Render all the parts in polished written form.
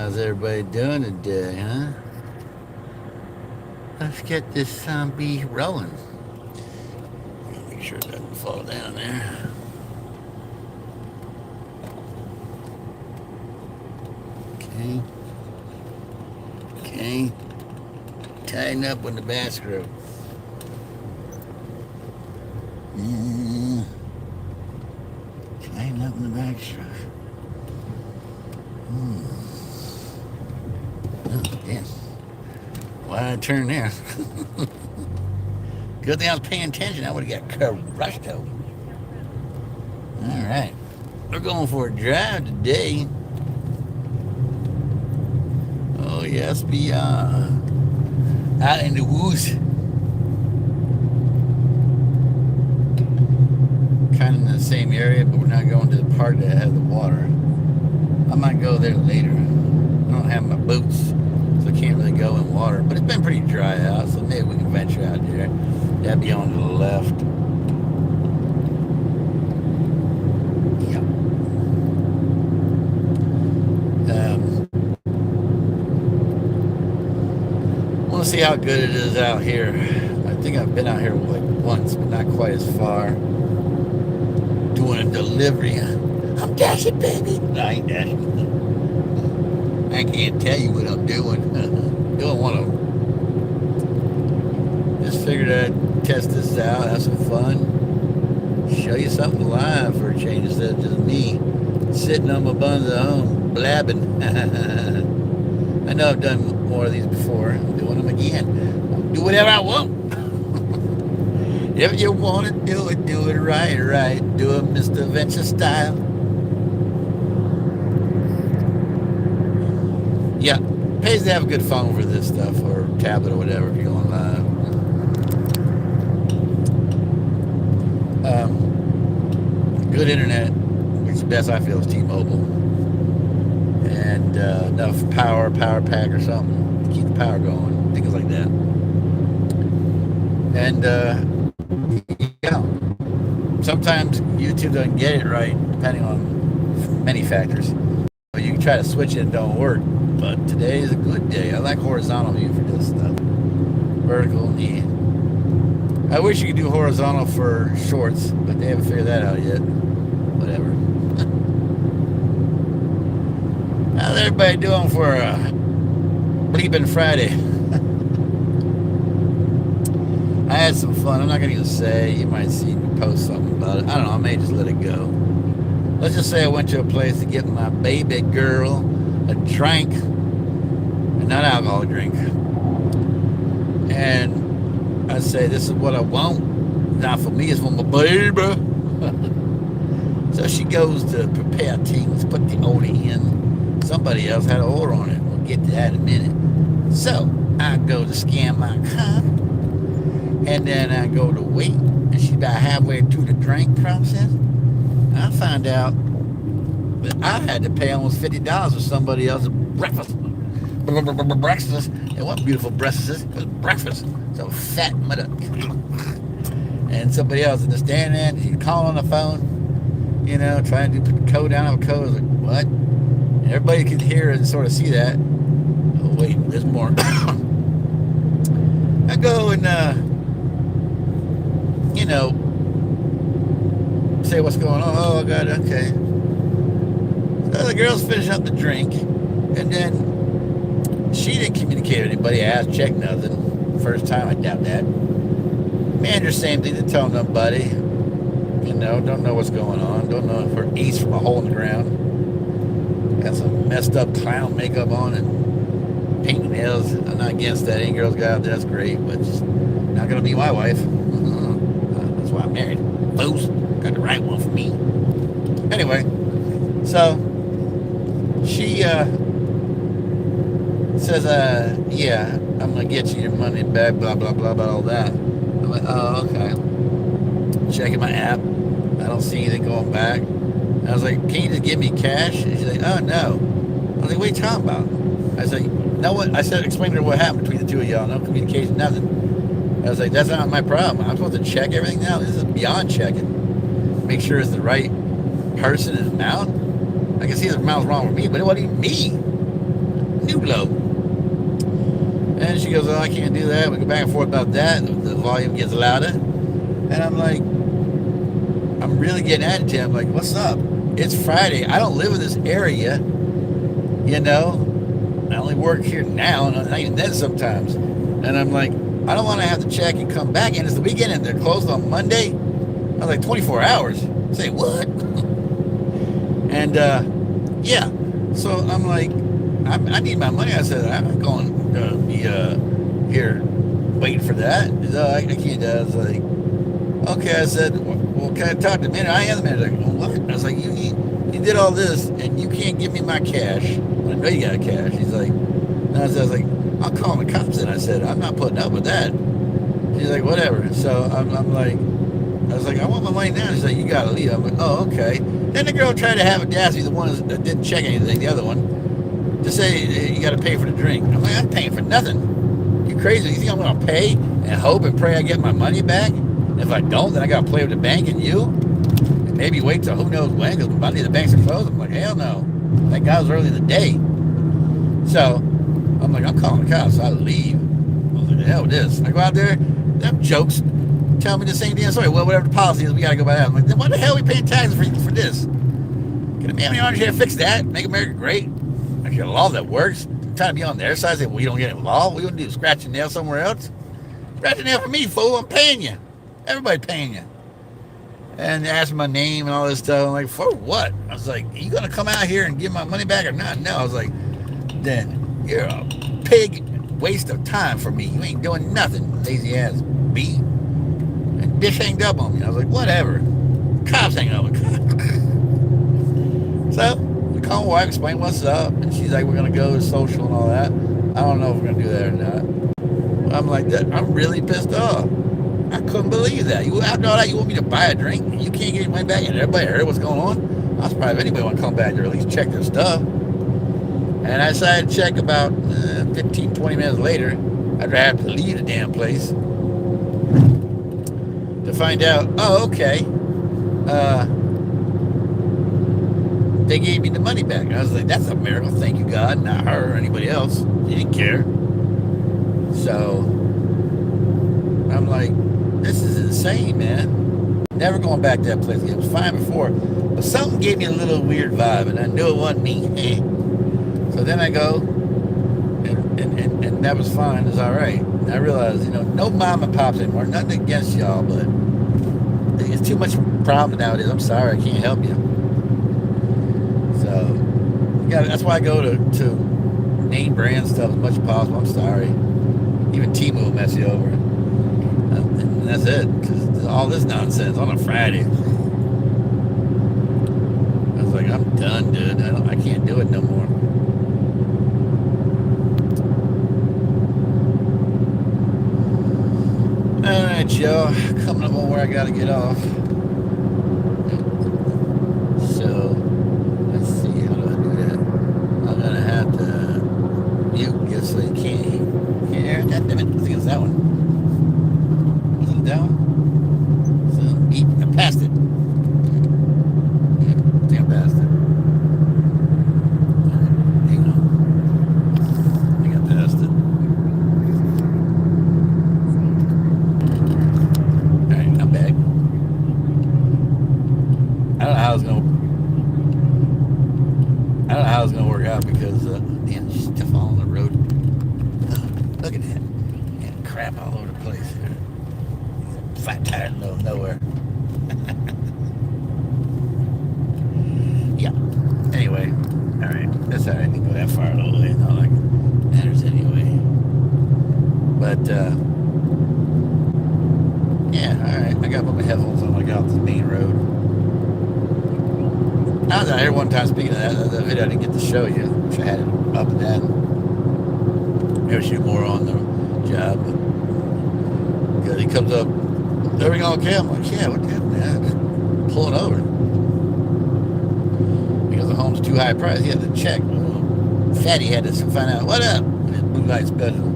How's everybody doing today, huh? Let's get this zombie rolling. Make sure it doesn't fall down there. Okay. Okay. Tighten up with the back screw. Mm. Tighten up in the back screw. Oh, damn. Why did I turn there? Good thing I was paying attention. I would have got crushed over. All right. We're going for a drive today. Oh, yes, beyond. Out in the woods. Kind of in the same area, but we're not going to the part that has the water. I might go there later. I don't have my boots, so I can't really go in water. But it's been pretty dry out, so maybe we can venture out there. That'd be on the left. Yep. I want to see how good it is out here. I think I've been out here like once, but not quite as far. Doing a delivery. I'm dashing, baby. No, I ain't dashing. I can't tell you what I'm doing. Doing one of them. Just figured I'd test this out, have some fun, show you something live for a change instead of just me sitting on my buns at home blabbing. I know I've done more of these before. I'm doing them again. I'll do whatever I want. If you want to do it right. Do it Mr. Venture style. Yeah, pays to have a good phone for this stuff, or tablet or whatever if you're going live. Good internet, which is best I feel is T-Mobile, and enough power pack or something to keep the power going, things like that. And yeah, sometimes YouTube doesn't get it right, depending on many factors. But you can try to switch it and it don't work. But today is a good day. I like horizontal view for this stuff. Vertical, yeah. I wish you could do horizontal for shorts, but they haven't figured that out yet. Whatever. How's everybody doing for a bleeping Friday? I had some fun. I'm not going to even say. You might see me post something about it. I don't know. I may just let it go. Let's just say I went to a place to get my baby girl a drink, a non-alcoholic drink. And I say, this is what I want. Not for me, it's for my baby. So she goes to prepare things, put the order in. Somebody else had an order on it. We'll get to that in a minute. So I go to scan my card, and then I go to wait, and she's about halfway through the drink process. I find out that I had to pay almost $50 for somebody else's breakfast. Breakfast. And what beautiful breakfast. It was breakfast. So fat mother. And somebody else in the stand there, and she's calling on the phone, trying to put the code down on the code. I was like, what? And everybody could hear and sort of see that. Oh, wait, there's more. I go and, say what's going on. Oh, I got it. Okay. So the girl's finishing up the drink, and then she didn't communicate with anybody, ask, check, nothing. First time, I doubt that. Manager, same thing, didn't tell nobody. Don't know what's going on. Don't know if her ace from a hole in the ground. Got some messed up clown makeup on and painting nails. I'm not against that. Any girls got out there, that's great, but it's not going to be my wife. That's why I'm married. Fools. Got the right one for me. Anyway, so she says, yeah, I'm going to get you your money back, blah, blah, blah, blah, all that. I'm like, oh, okay. Checking my app. I don't see anything going back. And I was like, can you just give me cash? And she's like, oh, no. I was like, what are you talking about? I was like, no, what? I said, explain to her what happened between the two of y'all. No communication, nothing. I was like, that's not my problem. I'm supposed to check everything now. This is beyond checking. Make sure it's the right person and amount. I can see the amount's wrong with me, but it wasn't even me. too low. And she goes, oh, I can't do that. We go back and forth about that. The volume gets louder. And I'm like, I'm really getting agitated. I'm like, what's up? It's Friday. I don't live in this area. You know, I only work here now, and not even then sometimes. And I'm like, I don't want to have to check and come back. And it's the weekend, and they're closed on Monday. I was like, 24 hours. Say what? And yeah, so I'm like, I need my money. I said, I'm not going to be here waiting for that. I can't do that. I was like, okay. I said, well, can I talk to the manager? I am the manager. Like, well, what? I was like, you did all this, and you can't give me my cash. I know you got cash. He's like, and I was like, I'll call the cops. And I said, I'm not putting up with that. She's like, whatever. So I'm like, I was like, I want my money now. She's like, you got to leave. I'm like, oh, okay. Then the girl tried to have audacity, the one that didn't check anything, the other one, to say you got to pay for the drink. I'm like, I'm paying for nothing. You crazy? You think I'm going to pay and hope and pray I get my money back? And if I don't, then I got to play with the bank and you? And maybe wait till who knows when, because Monday the banks are closed. I'm like, hell no. Thank God it was early in the day. So I'm like, I'm calling the cops. So I leave. I was like, the hell with this. I go out there, them jokes tell me the same damn story. Well, whatever the policy is, we got to go by that. I'm like, then why the hell are we paying taxes for this? Can the man on here to fix that? Make America great? Actually, a law that works. I'm trying to be on their side. Say, we don't get involved. We don't do scratch a nail somewhere else. Scratch a nail for me, fool. I'm paying you. Everybody paying you. And they asked my name and all this stuff. I'm like, for what? I was like, are you going to come out here and give my money back or not? No. I was like, then you're a pig waste of time for me. You ain't doing nothing, lazy ass B. And bitch hanged up on me. I was like, whatever. Cops hanging up. So we call my wife, explain what's up, and she's like, we're gonna go to social and all that. I don't know if we're gonna do that or not. I'm like, I'm really pissed off. I couldn't believe that. After all that, you want me to buy a drink and you can't get your money back, and everybody heard what's going on? I was surprised if anybody want to come back there, at least check their stuff. And I decided to check about 15, 20 minutes later, after I had to leave the damn place, to find out, oh, okay, they gave me the money back. I was like, that's a miracle. Thank you, God. Not her or anybody else. She didn't care. So I'm like, this is insane, man. Never going back to that place again. It was fine before, but something gave me a little weird vibe, and I knew it wasn't me. So then I go, and that was fine. It's all right. And I realized, no mom and pops anymore. Nothing against y'all, but it's too much problem nowadays. I'm sorry, I can't help you. So that's why I go to name brand stuff as much as possible. I'm sorry. Even Temu will mess you over. And that's it. Because all this nonsense on a Friday. I was like, I'm done, dude. I can't do it no more. All right, y'all. Coming up on where I got to get off. So, let's see. How do I do that? I'm going to have to mute just so you can't hear. God damn it. I think it's that one. Is it that one? So, I passed it. I think I passed it. Hang on. I think I passed it. I don't know how it's gonna work out because damn stuff all on the road. Look at that. Man, crap all over the place here. Flat tire in the middle of nowhere. Yeah. Anyway, alright. That's alright. I didn't go that far all the way. Not like it matters anyway. But yeah, alright. I got to put my headphones on when I got off the main road. I was out here one time, speaking of that video I didn't get to show you, which I had it up and down. Maybe shoot more on the job, but because he comes up, everything okay? I'm like, yeah, what the hell, man? Just pulling over. Because the home's too high price, he had to check. Fatty had to find out, what up? His blue light special,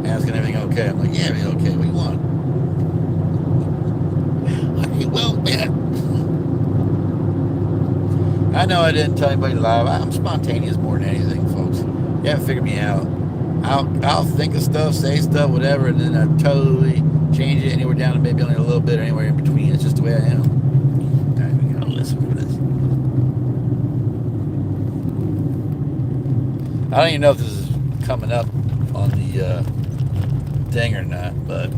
asking everything okay. I'm like, yeah, everything okay, what do you want? Well, man, I know I didn't tell anybody live. I'm spontaneous more than anything, folks. You haven't figured me out. I'll think of stuff, say stuff, whatever, and then I totally change it anywhere down to maybe only a little bit or anywhere in between. It's just the way I am. All right, we gotta listen to this. I don't even know if this is coming up on the thing or not, but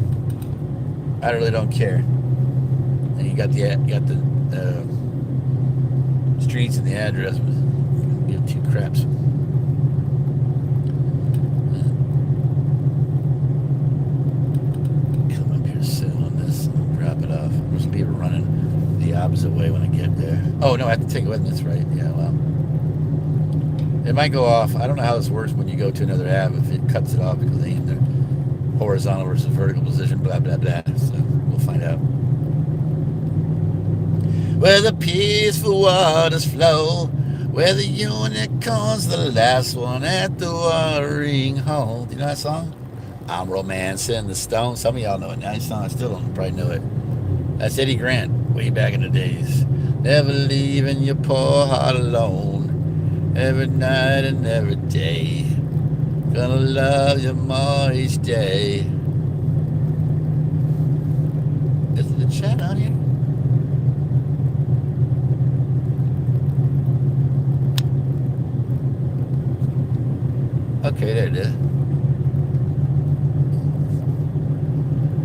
I really don't care. And you got the streets and the address. Give two craps. Come up here, sit on this, and drop it off. I'm just leave it running the opposite way when I get there. Oh no, I have to take it with me. That's right. Yeah, well. It might go off. I don't know how this works when you go to another app, if it cuts it off because they aim their horizontal versus vertical position, blah, blah, blah. So we'll find out. Where the peaceful waters flow, where the unicorn's the last one at the watering hole. Do you know that song? I'm romancing the stone. Some of y'all know it now. That song, I still don't probably know it. That's Eddie Grant, way back in the days. Never leaving your poor heart alone. Every night and every day, gonna love you more each day. Is the chat on here? Okay, there it is.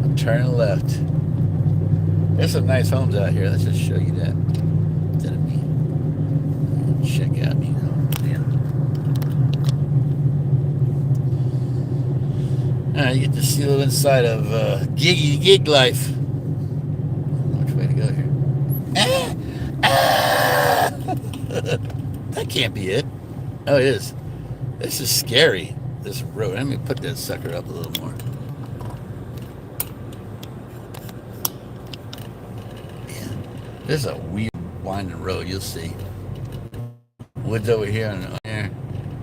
I'm turning left. There's some nice homes out here. Let's just show you that. Instead of me. Check out me. You get to see a little inside of gig life. I don't know which way to go here. That can't be it. Oh, it is. This is scary, this road. Let me put that sucker up a little more. Yeah. This is a weird winding road, you'll see. Woods over here and there.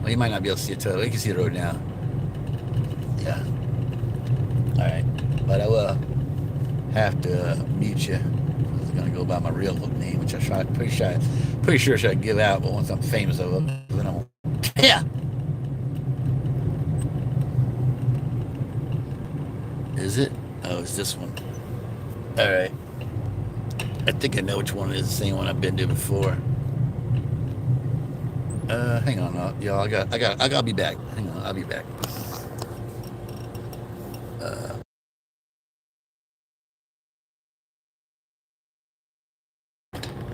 Well, you might not be able to see it totally. You can see the road now. Yeah. Alright, but I will have to mute you. I'm going to go by my real name, which I'm pretty sure I should give out, but once I'm famous over, then I won't. Yeah! Is it? Oh, it's this one. Alright. I think I know which one it is, the same one I've been to before. Hang on, y'all. I gotta be back. Hang on, I'll be back.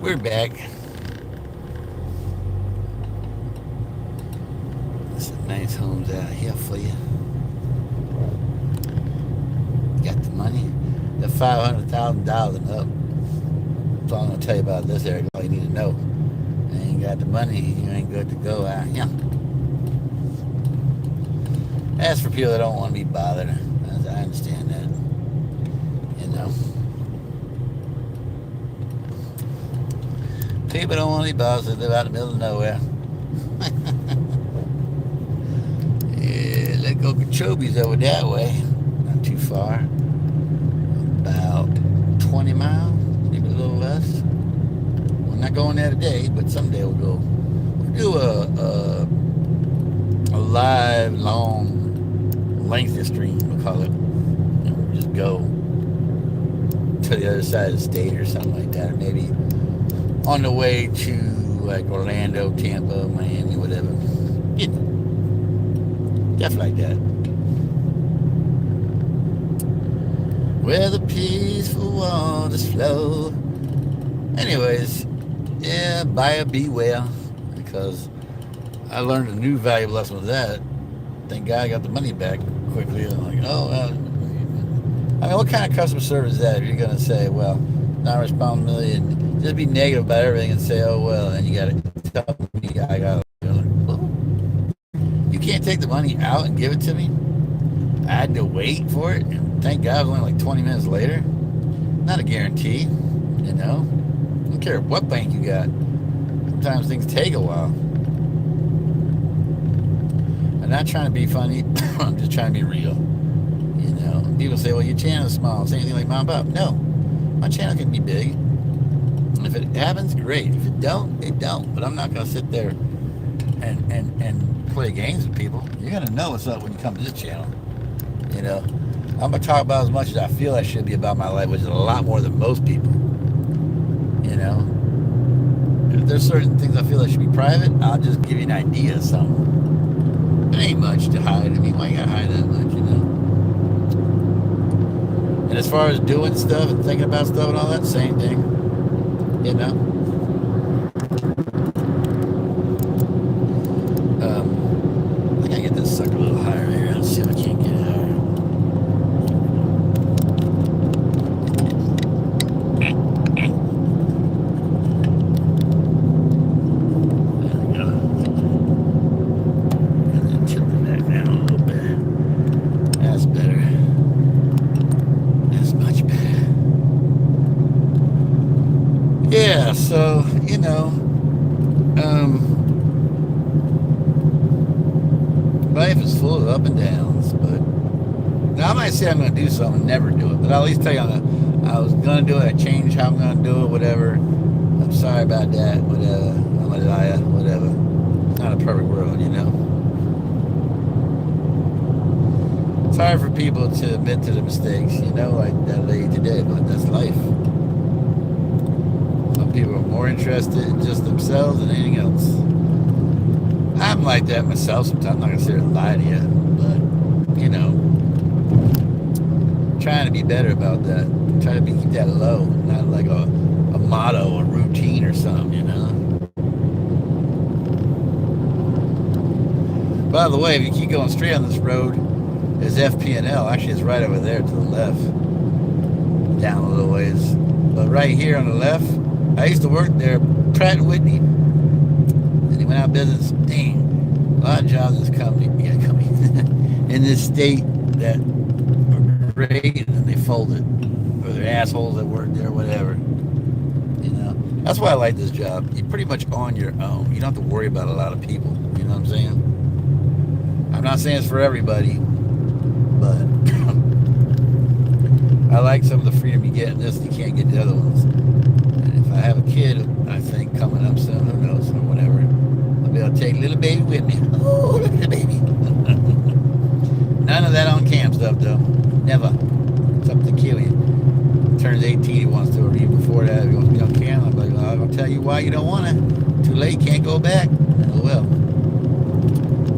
We're back. There's some nice homes out here for you. Got the money. The $500,000 and up. That's all I'm gonna tell you about this area. All you need to know. You ain't got the money, you ain't good to go out here. As for people that don't want to be bothered, I understand that. You know. People don't want to be bothered. They live out in the middle of nowhere. Yeah, let's go Kachobi's over that way. Not too far. About 20 miles, maybe a little less. We're not going there today, but someday we'll go. We'll do a live, long, lengthy stream, we'll call it. And we'll just go to the other side of the state or something like that. Or maybe on the way to like Orlando, Tampa, Miami, whatever. You know, stuff like that. Where the peaceful waters flow. Anyways, yeah, buyer beware. Because I learned a new valuable lesson with that. Thank God I got the money back quickly. I'm like, oh, I mean, what kind of customer service is that if you're going to say, well, not responsibility and just be negative about everything and say, oh, well, and you got to tell me I got to, well, you can't take the money out and give it to me? I had to wait for it, and thank God it was only like 20 minutes later. Not a guarantee, you know? I don't care what bank you got. Sometimes things take a while. I'm not trying to be funny. I'm just trying to be real. You know, people say, well, your channel is small. Say anything like Mom Pop. No, my channel can be big. And if it happens, great. If it don't, it don't. But I'm not going to sit there and play games with people, you're gonna know what's up when you come to this channel. You know, I'm gonna talk about as much as I feel I should be about my life, which is a lot more than most people. You know, if there's certain things I feel I should be private, I'll just give you an idea of something. It ain't much to hide. I mean, why you gotta hide that much, you know? And as far as doing stuff and thinking about stuff and all that, same thing. You know? I gotta get this sucker a little higher here. Let's see if I can't get it higher. Yeah, so, you know, life is full of up and downs, but now I might say I'm going to do something and never do it, but I'll at least tell you I was going to do it, I changed how I'm going to do it, whatever. I'm sorry about that, whatever. I'm a liar, whatever. It's not a perfect world, you know. It's hard for people to admit to the mistakes, you know, like that lady today, but that's life. People are more interested in just themselves than anything else. I'm like that myself sometimes. I'm not going to sit here and lie to you, but, you know, trying to be better about that. Trying to keep that low, not like a motto or routine or something, you know. By the way, if you keep going straight on this road, there's FP&L. Actually, it's right over there to the left, down a little ways. But right here on the left, I used to work there, Pratt & Whitney, and he went out of business. Dang, a lot of jobs in this company, in this state that are great, and they folded, or they're assholes that work there, whatever. You know, that's why I like this job. You're pretty much on your own. You don't have to worry about a lot of people. You know what I'm saying? I'm not saying it's for everybody, but I like some of the freedom you get in this. You can't get the other ones. I have a kid, I think, coming up soon, who knows, or whatever. I'll be able to take little baby with me. Oh, look at the baby. None of that on cam stuff, though. Never. Something to kill you. Turns 18, he wants to, or even before that, if he wants to be on cam, I'm like, well, I'll tell you why you don't want it. Too late, can't go back. Oh, well.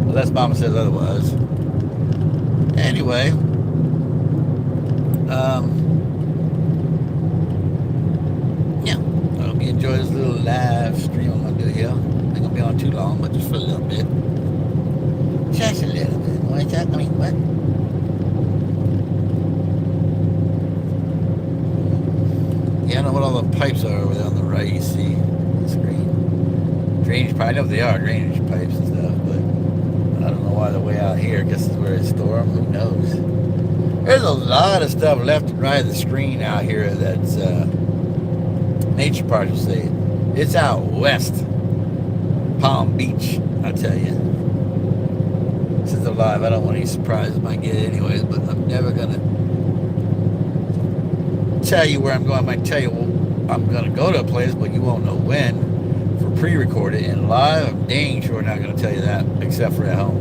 Unless mama says otherwise. Anyway. Enjoy this little live stream I'm going to do here. Ain't going to be on too long, but just for a little bit. Just a little bit. What is that? I mean, what? Yeah, I don't know what all the pipes are over there on the right, you see on the screen. Drainage pipes. I know they are drainage pipes and stuff, but I don't know why they're way out here. I guess it's where they store them. Who knows? There's a lot of stuff left and right of the screen out here that's, nature parks will say it's out west, Palm Beach. I tell you, since I'm live, I don't want any surprises. I might get it anyways, but I'm never gonna tell you where I'm going. I might tell you I'm gonna go to a place, but you won't know when. For pre-recorded and live, I'm dang sure not gonna tell you that, except for at home,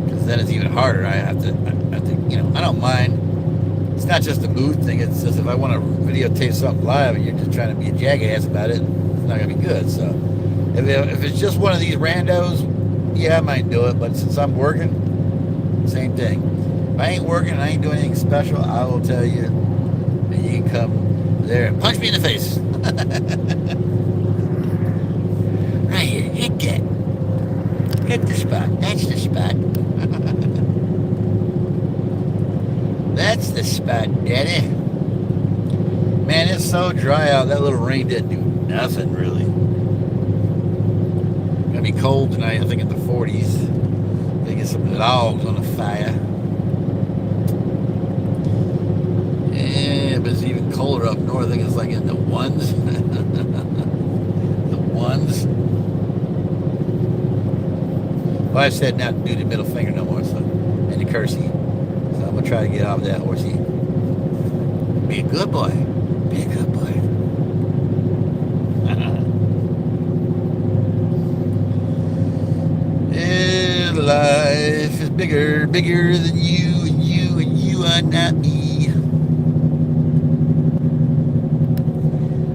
because then it's even harder. I have to, you know, I don't mind. It's not just a mood thing. It's just if I want to videotape something live and you're just trying to be a jackass about it, it's not going to be good. So if it's just one of these randos, yeah, I might do it. But since I'm working, same thing. If I ain't working and I ain't doing anything special, I will tell you, and you can come there and punch me in the face. Right here, hit that. Hit the spot. That's the spot. That's the spot, daddy. Man, it's so dry out. That little rain didn't do nothing, really. Gonna be cold tonight, I think in the 40s. They get some logs on the fire. Yeah, but it's even colder up north. I think it's like in the ones. The ones. Well, I said not to do the middle finger no more, so, and the cursey. So I'm gonna try to get off that horsey. Be a good boy. Be a good boy. life is bigger, bigger than you, and you are not me.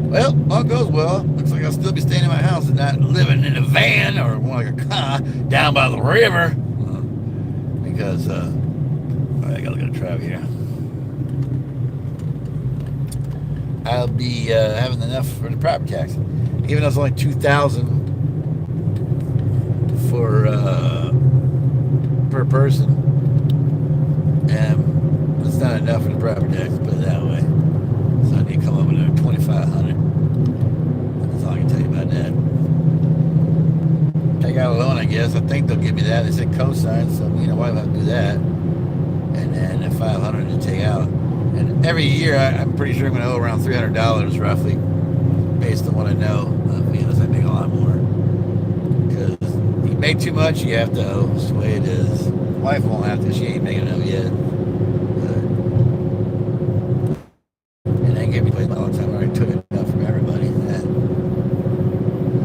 Well, all goes well. Looks like I'll still be staying in my house and not living in a van or more like a car down by the river. Because, I gotta look at the traffic here. I'll be having enough for the property tax. Even though it's only $2,000 for per person, and it's not enough for the property tax, put it that way. So I need to come up with another $2,500. That's all I can tell you about that. Take out a loan, I guess. I think they'll give me that. They said cosign, so me and my wife have to do that. And then $500 to take out. And every year, I'm pretty sure I'm going to owe around $300 roughly, based on what I know. Unless I make a lot more. Because if you make too much, you have to owe. That's the way it is. My wife won't have to. She ain't making it owe yet. And they gave me place all the time. I already took it enough from everybody.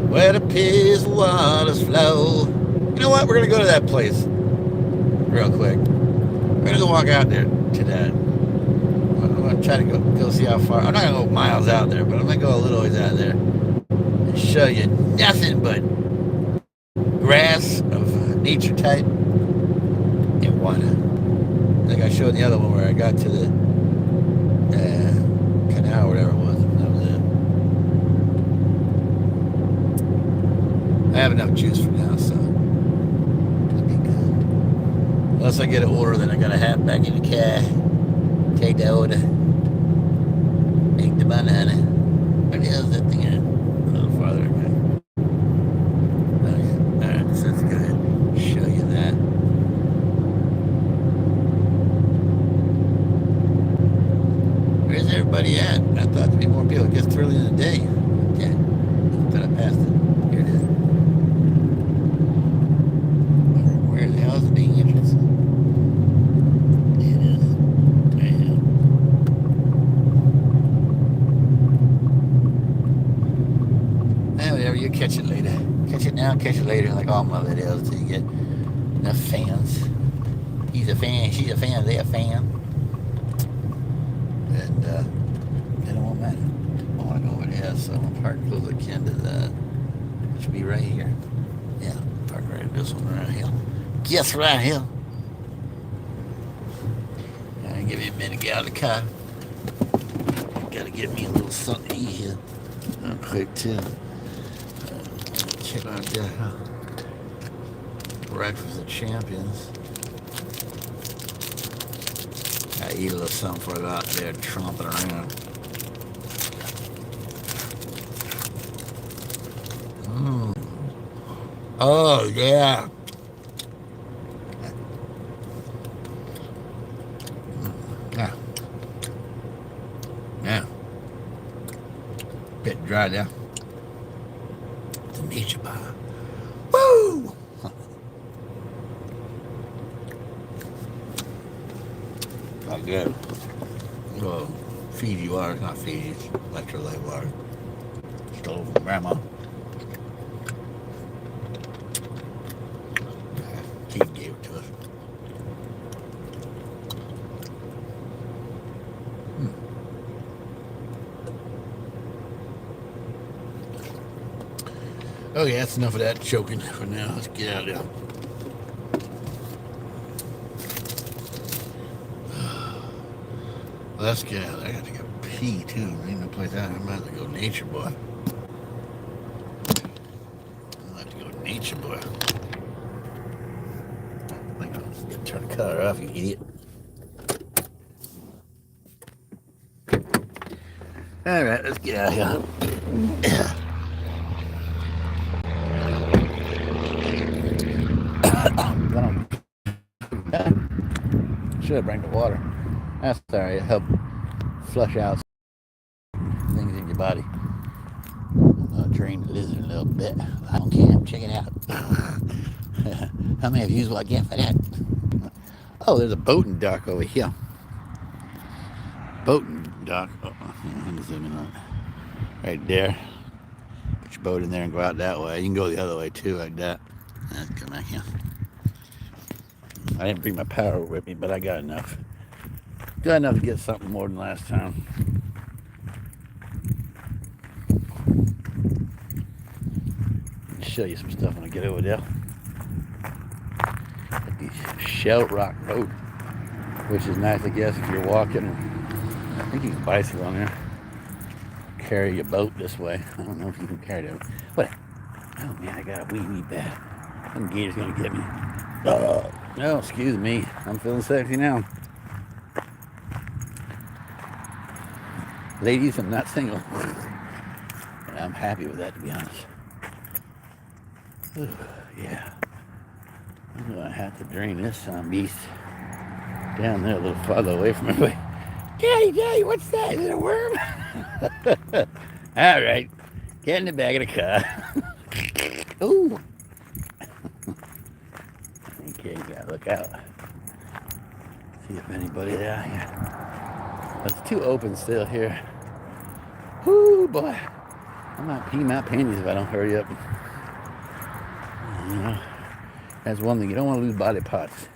Where the peace waters flow. You know what? We're going to go to that place real quick. We're going to go walk out there to that. I'm going to try to go see how far. I'm not going to go miles out there, but I'm going to go a little ways out there and show you nothing but grass of nature type and water. Like I showed the other one where I got to the canal or whatever it was. That was it. I have enough juice for now, so it'll be good. Unless I get an order, then I got to have back in the car. Take the order. Make the money, honey. Where the hell's that thing at? A little farther. Okay. Alright, so let's go ahead and show you that. Where's everybody at? I thought there'd be more people. It gets early in the day. Okay. I thought I passed it. Here it is. Where the hell is the being entrance? It is. Whatever, you catch it later. Catch it now, catch it later, like all my videos, till you get enough fans. He's a fan, she's a fan, they a fan. And then it won't matter. I want to go over there, so I'm gonna park close akin to that. It should be right here. Yeah, park right at this one right here. Guess right here. I'll give you a minute to get out of the car. Gotta get me a little something to eat here. Real quick too. Check out that breakfast of champions. I eat a little something before I go out there tromping around. Oh yeah. Yeah. Yeah. Bit dry there. The nature bar. Woo! Not good. Well, Fiji water, it's not Fiji, it's electrolyte water. Stole from Grandma. Keith gave it to us. Oh yeah, that's enough of that choking for now. Let's get out of there. Let's get out of there. I got to go pee too. Ain't no place out. I'm about to go nature boy. I like to go nature boy. Turn the color off, you idiot. Alright, let's get out of here. Should have brought the water. That's alright, it helped flush out things in your body. I'll drain the lizard a little bit. I don't care, check it out. How many views will I get for that? Oh, there's a boating dock over here. Boating dock. Oh, I'm zooming on it. Right there. Put your boat in there and go out that way. You can go the other way too, like that. Let's come back here. I didn't bring my power with me, but I got enough. Got enough to get something more than last time. I'll show you some stuff when I get over there. At the Shell Rock Road, which is nice, I guess, if you're walking. I think you can bicycle on there. Carry your boat this way. I don't know if you can carry it. What? Oh man, I got a wee bad. Some gator's gonna get me. Oh, excuse me. I'm feeling sexy now. Ladies, I'm not single. And I'm happy with that, to be honest. Ooh, yeah. I'm gonna have to drain this beast down there a little farther away from everybody. Daddy, what's that? Is it a worm? All right, get in the back of the car. Ooh. Okay, you gotta look out. See if anybody there. Yeah. It's too open still here. Whoo, boy. I might pee my panties if I don't hurry up. You know, that's one thing. You don't want to lose body parts.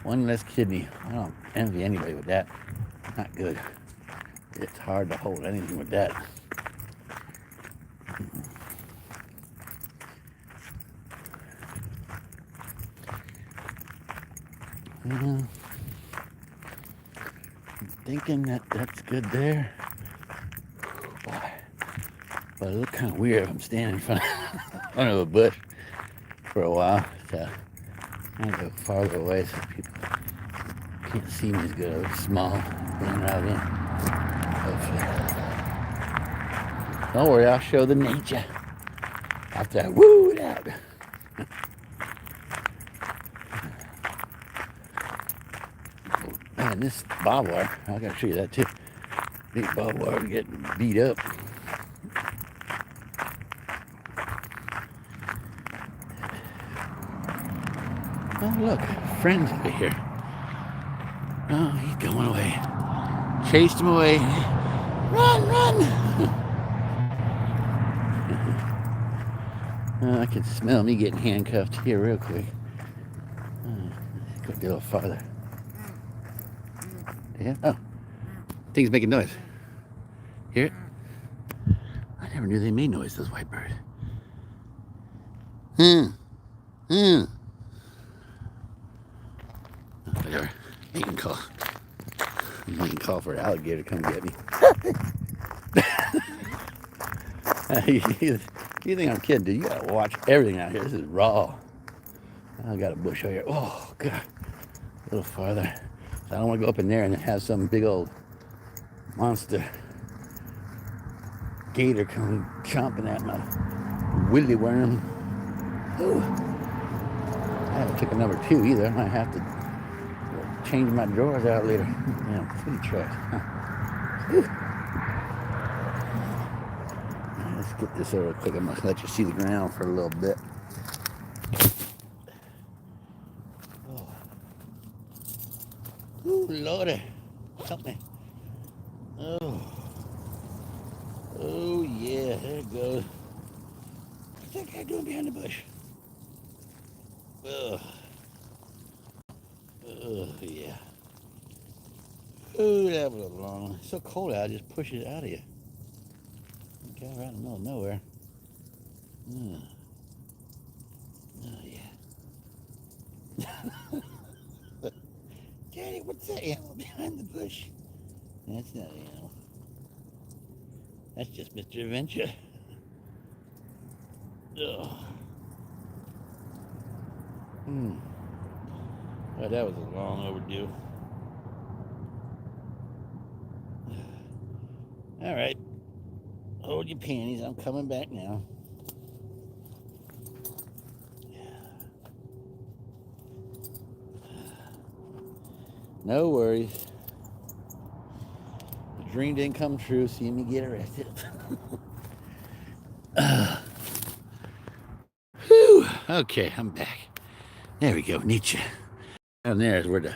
One less kidney. I don't envy anybody with that. Not good. It's hard to hold anything with that. I'm thinking that's good there. Boy. But it looks kind of weird if I'm standing in front of a bush for a while. So I'm going to go farther away so people can't see me as good. I look small running around in. Hopefully. Don't worry, I'll show the nature after I woo it out. Man, this barbed wire, I gotta show you that too. Big barbed wire getting beat up. Oh look, friend's over here. Oh, he's going away. Chased him away. Run! Oh, I can smell me getting handcuffed here real quick. Go a little farther. Yeah. Oh, thing's making noise. Hear it? I never knew they made noise, those white birds. Oh, whatever. You can call. You can call for an alligator to come get me. You think I'm kidding, dude? You gotta watch everything out here. This is raw. I got a bush over here. Oh, God. A little farther. I don't want to go up in there and then have some big old monster gator come chomping at my willy worm. Ooh. I haven't took a number 2 either. I might have to change my drawers out later. Yeah, pretty trash. Huh. Let's get this over quick. I'm going to let you see the ground for a little bit. Oh. Ooh, Lordy. Help me. Oh. Oh, yeah. There it goes. What's that guy doing behind the bush? Ugh. Oh, yeah. Oh, that was a long one. It's so cold out, I just push it out of you. Okay, right in the middle of nowhere. Oh, yeah. Daddy, what's that animal behind the bush? That's not an animal. That's just Mr. Adventure. Ugh. Well, that was a long overdue. All right. Hold your panties. I'm coming back now. No worries. The dream didn't come true, seeing me get arrested. Whew. Okay, I'm back. There we go, Nietzsche. Down there is where the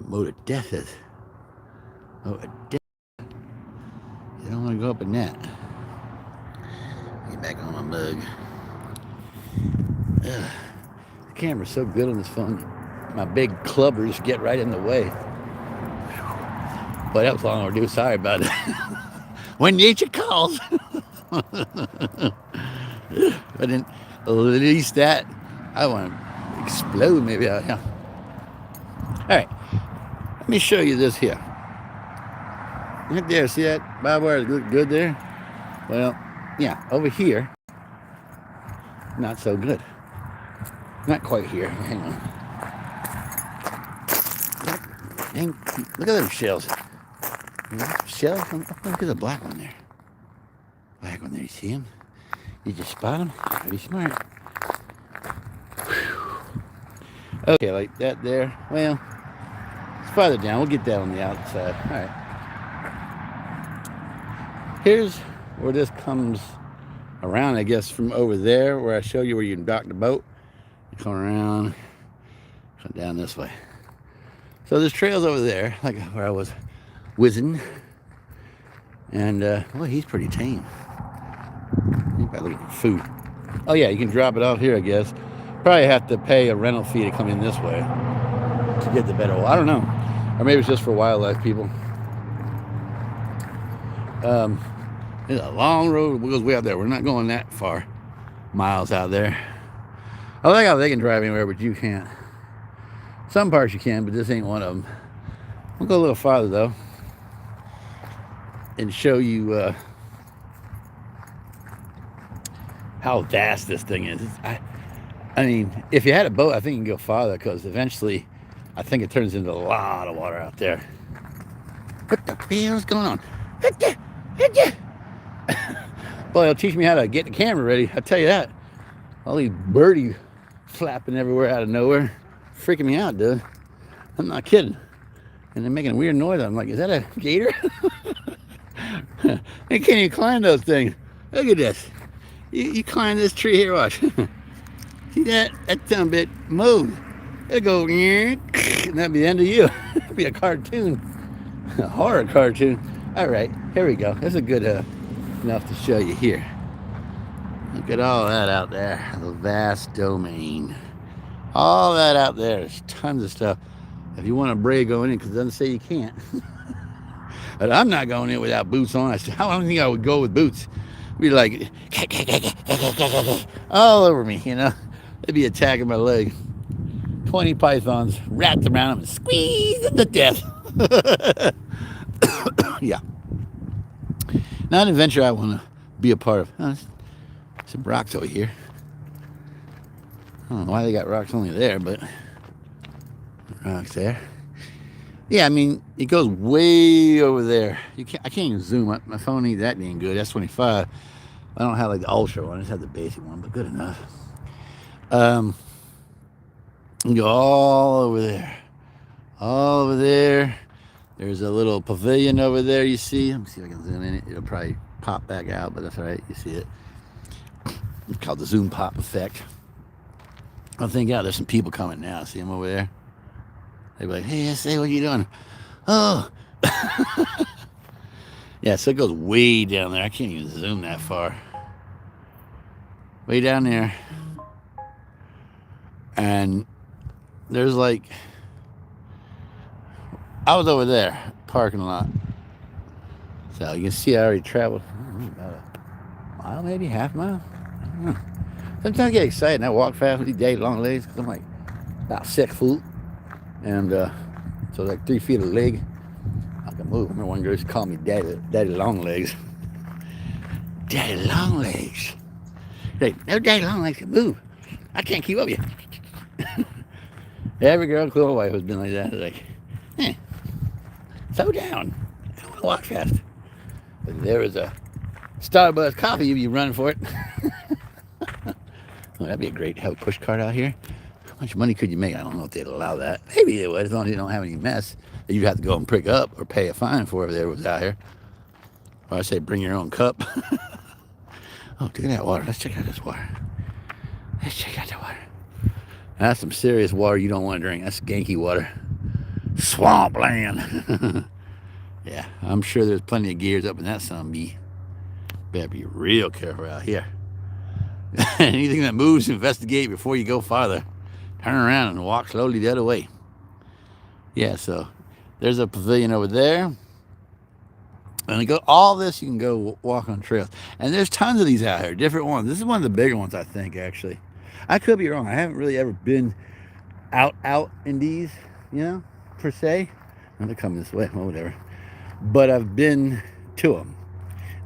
mode of death is. Oh, a death. You don't want to go up in that. Get back on my mug. The camera's so good on this phone. my big clubbers get right in the way. But that was long overdue. Sorry about it. When nature calls. But then, at least that, I want to explode maybe out here. All right, let me show you this here. Right there, see that barbed wire is good there? Well, yeah, over here, not so good. Not quite here. Hang on. Dang, look at those shells. Shells? Look at the black one there. Black one there, you see him? Did you spot him? Pretty smart. Whew. Okay, like that there. Well, it's farther down. We'll get that on the outside. All right. Here's where this comes around, I guess, from over there where I show you where you can dock the boat. You come around, come down this way. So there's trails over there, like where I was whizzing. And, well, he's pretty tame. He's probably looking for food. Oh, yeah, you can drop it off here, I guess. Probably have to pay a rental fee to come in this way to get the better. Well, I don't know. Or maybe it's just for wildlife people. There's a long road that goes way out there. We're not going that far. Miles out there. I like how they can drive anywhere, but you can't. Some parts you can, but this ain't one of them. We'll go a little farther, though, and show you how vast this thing is. I mean, if you had a boat, I think you can go farther, because eventually I think it turns into a lot of water out there. What the hell is going on? Boy, it'll teach me how to get the camera ready, I tell you that. All these birdies flapping everywhere out of nowhere. Freaking me out, dude. I'm not kidding. And they're making a weird noise. I'm like, is that a gator? They can't even climb those things. Look at this. You climb this tree here, watch. See that? That dumb bit moves. It'll go, and that'd be the end of you. It'd be a cartoon. A horror cartoon. All right, here we go. That's a good enough to show you here. Look at all that out there. The vast domain. All that out there. There's tons of stuff. If you want to brave, go in, because it doesn't say you can't. But I'm not going in without boots on. How long do you think I would go with boots? Be like all over me, you know. They'd be attacking my leg. 20 pythons wrapped around them and squeezed them to death. Yeah. Not an adventure I want to be a part of. Oh, some rocks over here. I don't know why they got rocks only there, but rocks there. Yeah, I mean, it goes way over there. I can't even zoom. My phone ain't that dang good. That's 25. I don't have like the ultra one. I just have the basic one, but good enough. You go all over there. All over there. There's a little pavilion over there, you see. Let me see if I can zoom in. It'll probably pop back out, but that's all right. You see it. It's called the zoom pop effect. I think, yeah, there's some people coming now. See them over there? They'd be like, hey, say, what are you doing? Oh. Yeah, so it goes way down there. I can't even zoom that far. Way down there. And there's like, I was over there, parking lot. So you can see I already traveled about a mile, maybe half mile. I don't know. Sometimes I get excited and I walk fast with these daddy long legs, because I'm like about 6 foot. And so like 3 feet of leg, I can move. I remember one girl used to call me daddy long legs. Daddy long legs. Like, no daddy long legs can move. I can't keep up with you. Every girl, including my wife, has been like that. It's like, slow down. I don't want to walk fast. But if there was a Starbucks coffee, you'd be running for it. Oh, that'd be a great have a push cart out here. How much money could you make? I don't know if they'd allow that. Maybe they would, as long as you don't have any mess that you'd have to go and pick up or pay a fine for if there was out here. Or I say bring your own cup. Oh, look at that water. Let's check out this water. Let's check out the water. That's some serious water you don't want to drink. That's Genki water. Swampland. Yeah, I'm sure there's plenty of gears up in that sunbee. Better be real careful out here. Anything that moves, investigate before you go farther. turn around and walk slowly the other way. Yeah, so there's a pavilion over there. And you go all this, you can go walk on trails. And there's tons of these out here, different ones. This is one of the bigger ones, I think, actually. I could be wrong. I haven't really ever been out in these, per se. I'm going to come this way, well, whatever. But I've been to them.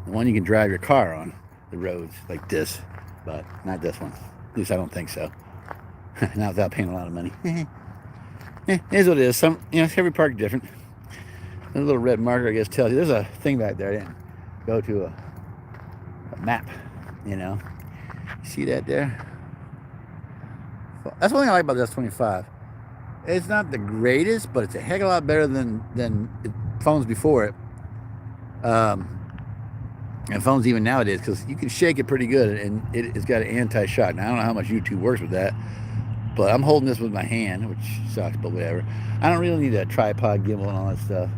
The one you can drive your car on, the roads like this, but not this one. At least I don't think so. Not without paying a lot of money. It is what it is. Every park is different. A little red marker, I guess, tells you. There's a thing back there. I didn't go to a map, You see that there? That's one thing I like about this 25. It's not the greatest, but it's a heck of a lot better than phones before it. And phones even nowadays, because you can shake it pretty good, and it's got an anti-shock. Now, I don't know how much YouTube works with that, but I'm holding this with my hand, which sucks, but whatever. I don't really need a tripod, gimbal, and all that stuff.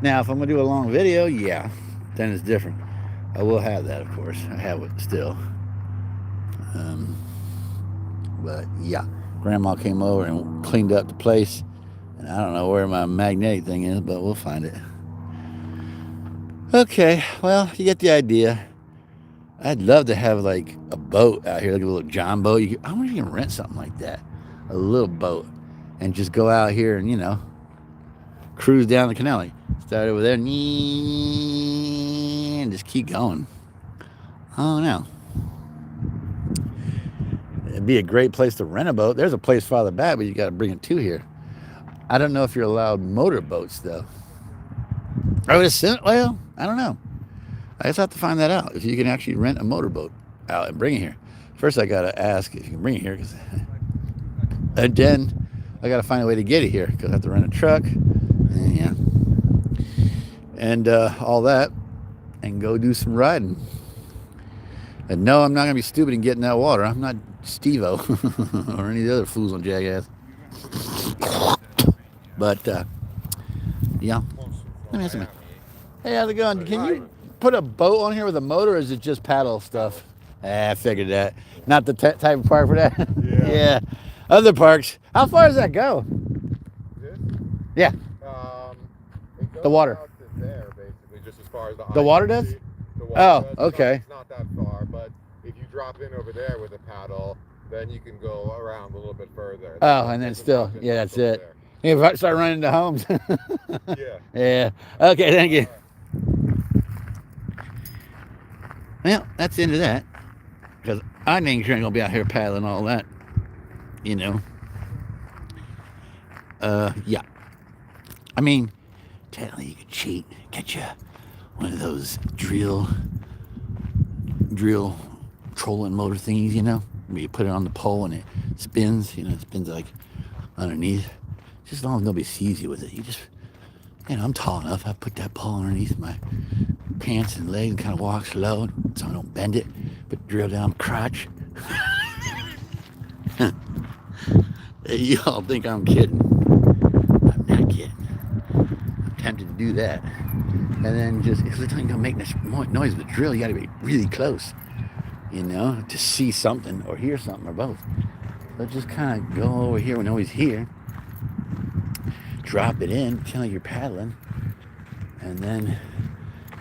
Now, if I'm going to do a long video, yeah, then it's different. I will have that, of course. I have it still. But, yeah. Grandma came over and cleaned up the place. And I don't know where my magnetic thing is, but we'll find it. Okay, well, you get the idea. I'd love to have, like, a boat out here, like a little John boat. I wonder if you can rent something like that. A little boat. And just go out here and, cruise down the canal. Start over there and just keep going. I don't know. It'd be a great place to rent a boat. There's a place farther back, but you got to bring it to here. I don't know if you're allowed motor boats, though. I would assume, well, I don't know. I just have to find that out. If you can actually rent a motorboat out and bring it here. First, I got to ask if you can bring it here. And then I got to find a way to get it here, because I have to rent a truck. And all that. And go do some riding. And no, I'm not going to be stupid and get in that water. I'm not Steve-O or any of the other fools on Jackass. But, yeah. Let me ask you. Hey, how's it going? Can you put a boat on here with a motor, or is it just paddle stuff? I figured that. Not the type of park for that? Yeah. Yeah. Other parks. How far does that go? This? Yeah. It goes The water. out to there, basically, just as far as the water does? The water Oh, does. okay. It's not that far, but if you drop in over there with a paddle, then you can go around a little bit further. Oh, and then still, yeah, that's it. If I start running into homes. Yeah. Yeah. Okay, thank you. Well, that's the end of that. Because I ain't sure I'm going to be out here paddling all that. Yeah. I mean, technically you could cheat. Get you one of those drill trolling motor thingies, where you put it on the pole and it spins, it spins like underneath. Just as long as nobody sees you with it. You just, I'm tall enough. I put that pole underneath my pants and legs and kind of walk slow so I don't bend it, but drill down my crotch. You all think I'm kidding. I'm not kidding. I'm tempted to do that. And then just, every time you make this noise with the drill, you got to be really close, to see something or hear something or both. So just kind of go over here when nobody's here. Drop it in, pretend like you're paddling, and then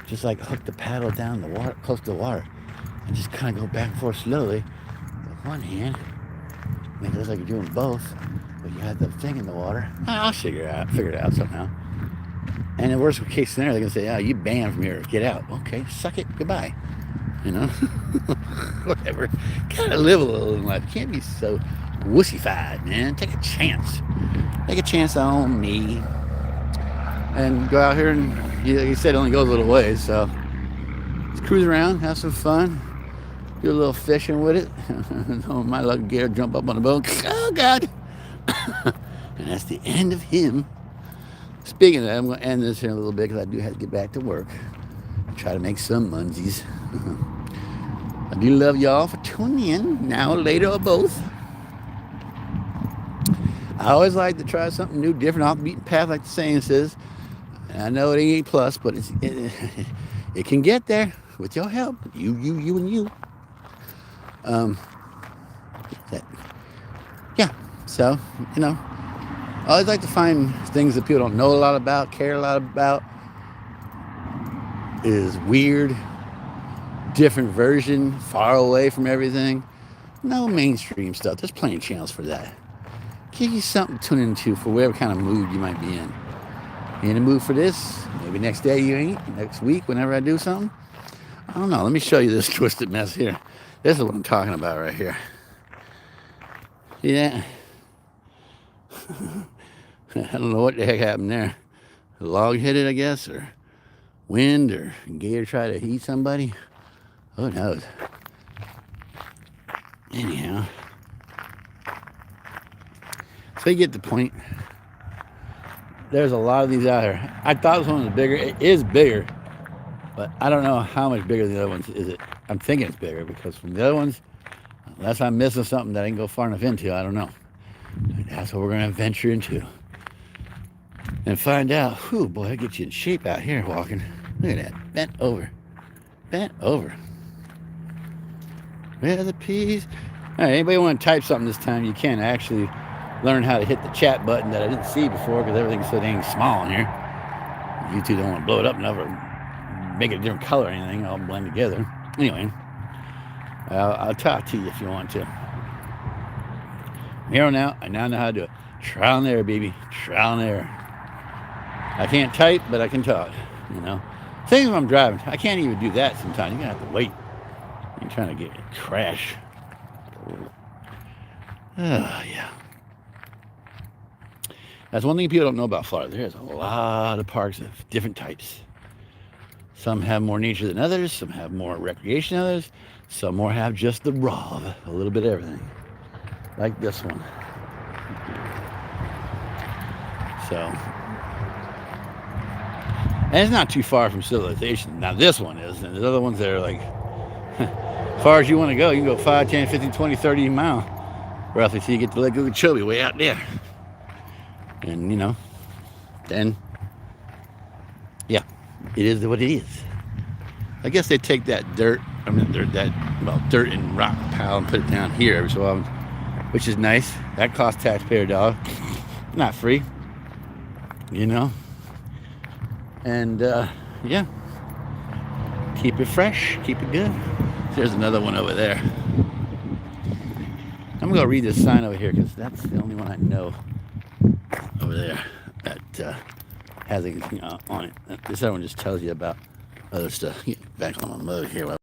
just like hook the paddle down the water, close to the water, and just kind of go back and forth slowly with one hand. Make it look like you're doing both, but you have the thing in the water. I'll figure it out somehow. And in the worst case scenario, they're gonna say, "Oh, you banned from here. Get out." Okay, suck it. Goodbye. Whatever. Gotta live a little in life. Can't be so wussified, man. Take a chance. Take a chance on me. And go out here and, like you said, it only goes a little ways, so just cruise around, have some fun, do a little fishing with it. My lucky gear, jump up on the boat. Oh, God. And that's the end of him. Speaking of that, I'm going to end this here in a little bit because I do have to get back to work. Try to make some munsies. I do love y'all for tuning in, now or later or both. I always like to try something new, different, off the beaten path, like the saying says. And I know it ain't A+, but it can get there with your help. You, and you. Yeah. So, you know, I always like to find things that people don't know a lot about, care a lot about, is weird, different version, far away from everything. No mainstream stuff. There's plenty of channels for that. Give you something to tune into for whatever kind of mood you might be in. You in the mood for this? Maybe next day you ain't. Next week, whenever I do something. I don't know. Let me show you this twisted mess here. This is what I'm talking about right here. See that? I don't know what the heck happened there. A log hit it, I guess, or wind, or gator try to eat somebody. Who knows? Anyhow. So you get the point. There's a lot of these out here. I thought this one was bigger. It is bigger, but I don't know how much bigger the other ones is it. I'm thinking it's bigger because from the other ones, unless I'm missing something that I can go far enough into, I don't know. And that's what we're going to venture into and find out. Whew, boy, I get you in shape out here walking. Look at that. Bent over. Bent over. Where are the peas? All right, anybody want to type something this time, you can actually learn how to hit the chat button that I didn't see before because everything's so dang small in here. YouTube don't want to blow it up enough or make it a different color or anything. All blend together. Anyway, I'll talk to you if you want to. Here on out, I now know how to do it. Trial and error, baby. Trial and error. I can't type, but I can talk, you know. Same when I'm driving. I can't even do that sometimes. You're going to have to wait. You're trying to get a crash. Oh, yeah. That's one thing people don't know about Florida. There's a lot of parks of different types. Some have more nature than others. Some have more recreation than others. Some more have just the raw, a little bit of everything. Like this one. So, and it's not too far from civilization. Now this one is, and there's other ones that are like, as far as you want to go, you can go 5, 10, 15, 20, 30 miles. Roughly, so you get to Lake Okeechobee way out there. And, you know, then, yeah, it is what it is. I guess they take that dirt and rock pile and put it down here every so often, which is nice. That costs taxpayer dollar. Not free, you know. And, yeah, keep it fresh, keep it good. There's another one over there. I'm going to read this sign over here because that's the only one I know over there that has anything on it. This other one just tells you about other stuff. Get back on my mode here.